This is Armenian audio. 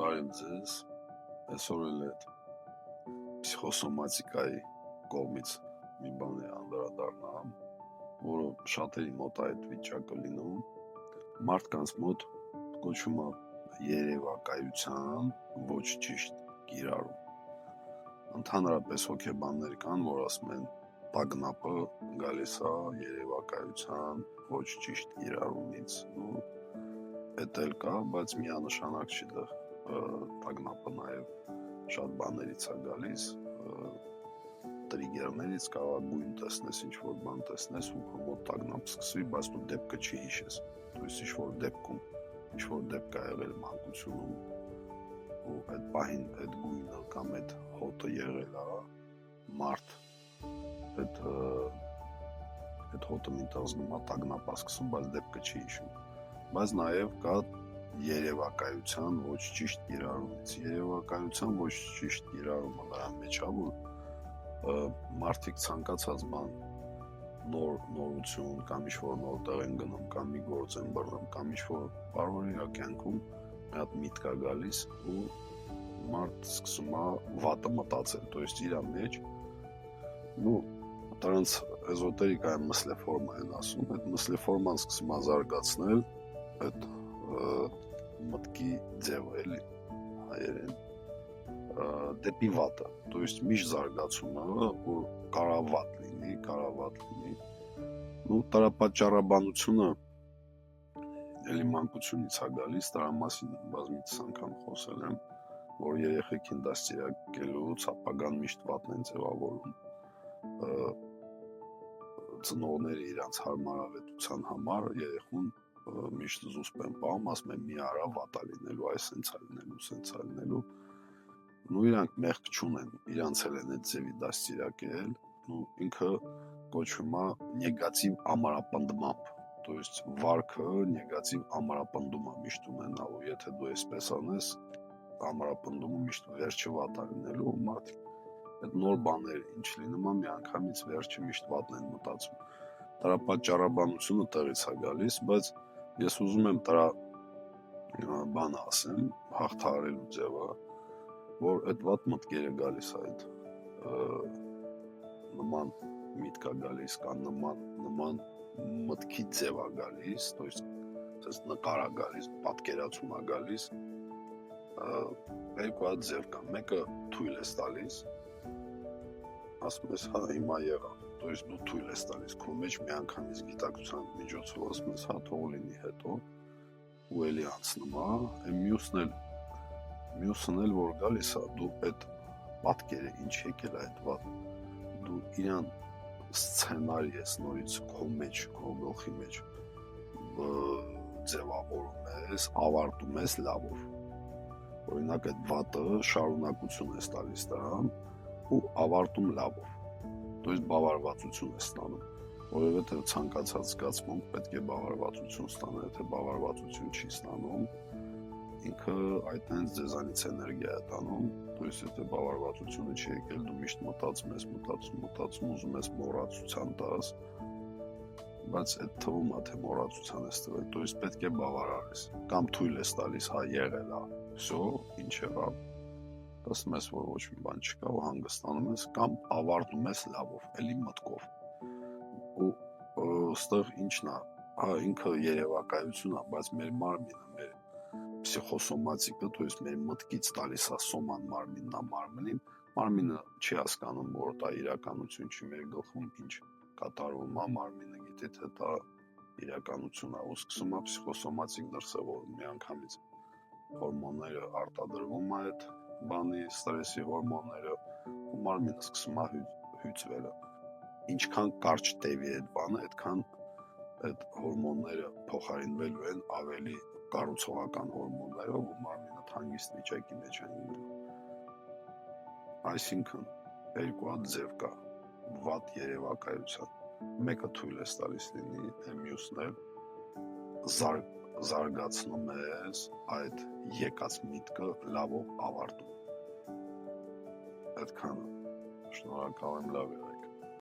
Բարև ձեզ, այսօր էլ այդ պսիխոսոմատիկայի կողմից մի բանի անդրադառնամ, որը շատերի մոտ այդ վիճակը լինում, մարդկանց մոտ կոչվում է երևակայության ոչ ճիշտ կիրառում։ Ընդհանրապես հոգեբաններ կան, որ ասում են տագնապը գալիս է երևակայության ոչ ճիշտ կիրառումից, էդ էլ կա, բայց միանշանակ չի դա տագնապը նաև շատ բաներից է գալիս, տրիգերներից կարող գույն տեսնես, ինչ-որ բան տեսնես ու մոտ տագնապ սկսվի, բայց դու դեպքը չի հիշես, թույս ինչ-որ դեպքում, ինչ-որ դեպք է եղել մանկությունում ու այդ պահին այդ գույնը կամ այդ հոտը եղել է մարդ, այդ հոտը մինտեղ զգում է տագնապ է սկսում, բայց դեպքը չի հիշում, բայց նաև կա երևակայության ոչ ճիշտ կիրառումից։ Երևակայության ոչ ճիշտ կիրառումը նրան մեջ է, որ մարդիկ ցանկացած բան նորություն կամ ինչ-որ նոր տեղ են գնում, կամ մի գործ են բռնում, կամ ինչ-որ բարօրինակ կյանքում մի հատ միտք է գալիս ու մարդ սկսում է վատը մտածել, то есть իր մեջ դրանց էզոտերիկայում мыслеформа են ասում, այդ мыслеформան սկսում է զարգացնել այդ մտքի ձևը էլի հայերեն դեպի վատը, то есть միշտ զարգացումը, որ կարա վատ լինի, տարապատճառաբանությունը էլի մանկությունից է գալիս, դրա մասին բազմիցս անգամ խոսել եմ, որ երեխեքին դաստիարակելուց ապագան միշտ վատն են ձևավորում, ծնողները իրանց հարմարավետության համար երեխուն միշտ զուսպ են պահում, ասում են մի արա վատա լինելու, այս սենց է լինելու, իրանք մեղք չունեն, իրանց էլ են այդ ձևի դաստիարակել, ինքը կոչվում է նեգատիվ ամրապնդմամբ, то есть վարքը նեգատիվ ամրապնդում է միշտ ունենալու, եթե դու այսպես անես, ամրապնդումը միշտ վերջը վատ է լինելու, մարդիկ այդ նոր բաներ ինչ լինում է, միանգամից վերջը միշտ վատն են մտածում, դրա պատճառաբանությունը տեղից է գալիս, բայց ես ուզում եմ դրա բանը ասեմ, հաղթահարելու ձևը, որ այդ վատ մտքերը գալիս այդ նման միտք է գալիս, կամ նման մտքի ձև է գալիս, то есть նկար է գալիս, պատկերացում է գալիս, երկու հատ ձև կա, մեկը թույլ ես տալիս, ասում ես, հա, հիմա եղա, то есть դու թույլ ես տալիս, քո մեջ միանգամից գիտակցության միջոցով ասում ես, հա, թող լինի հետո, ու էլի անցնում է, մյուսն էլ որ գալիս է, դու այդ պատկերը ինչ եկել է այդ վատ, դու իրան սցենարի ես նորից քո մեջ, քո գլխի մեջ ձևավորում ես, ավարտում ես լավով, օրինակ այդ վատը շարունակություն ես տալիս դրան ու ավարտում լավով, то есть բավարարվածություն ես ստանում, որովհետև ցանկացած զգացմունք պետք է բավարարվածություն ստանա, եթե բավարարվածություն չի ստանում, ինքը այդ հենց ձեզանից էներգիա է տանում, то есть եթե բավարարվածությունը չի եկել, դու միշտ մտածում ես, ուզում ես մոռացության տաս, բայց այդ թվում է, թե մոռացության ես տվել, то есть պետք է բավարարես, կամ թույլ ես տալիս, հա, եղել է, всё, ինչ եղավ, ասում ես, որ ոչ մի բան չկա ու հանգստանում ես, կամ ավարտում ես լավով, էլի մտքով, ու ստեղ ինչն է, հա, ինքը երևակայություն է, բայց մեր մարմինը, մեր պսիխոսոմատիկը, то есть մեր մտքից տալիս է սոման մարմինն է մարմնին, մարմինը չի հասկանում, որ դա իրականություն չի, մեր գլխում ինչ կատարվում է, մարմինը գիտի, թե դա իրականություն է, ու սկսում է պսիխոսոմատիկ դրսևորում, միանգամից հորմոնները արտադրվում է այդ բանի, ստրեսի հորմոնները, ու մարմինը սկսում է հյուծվելը, ինչքան կարճ տևի այդ բանը, այդքան այդ հորմոնները փոխարինվելու են ավելի կառուցողական հորմոններով ու մարմինը հանգիստ վիճակի մեջ են լինելու, այսինքն երկու հատ ձև կա, վատ երևակայության, մեկը թույլ ես տալիս լինի, մյուսն էլ զարգացնում ես այդ եկած միտքը լավով ավարտում, այդքանը, շնորհակալ եմ, լավ եղեք։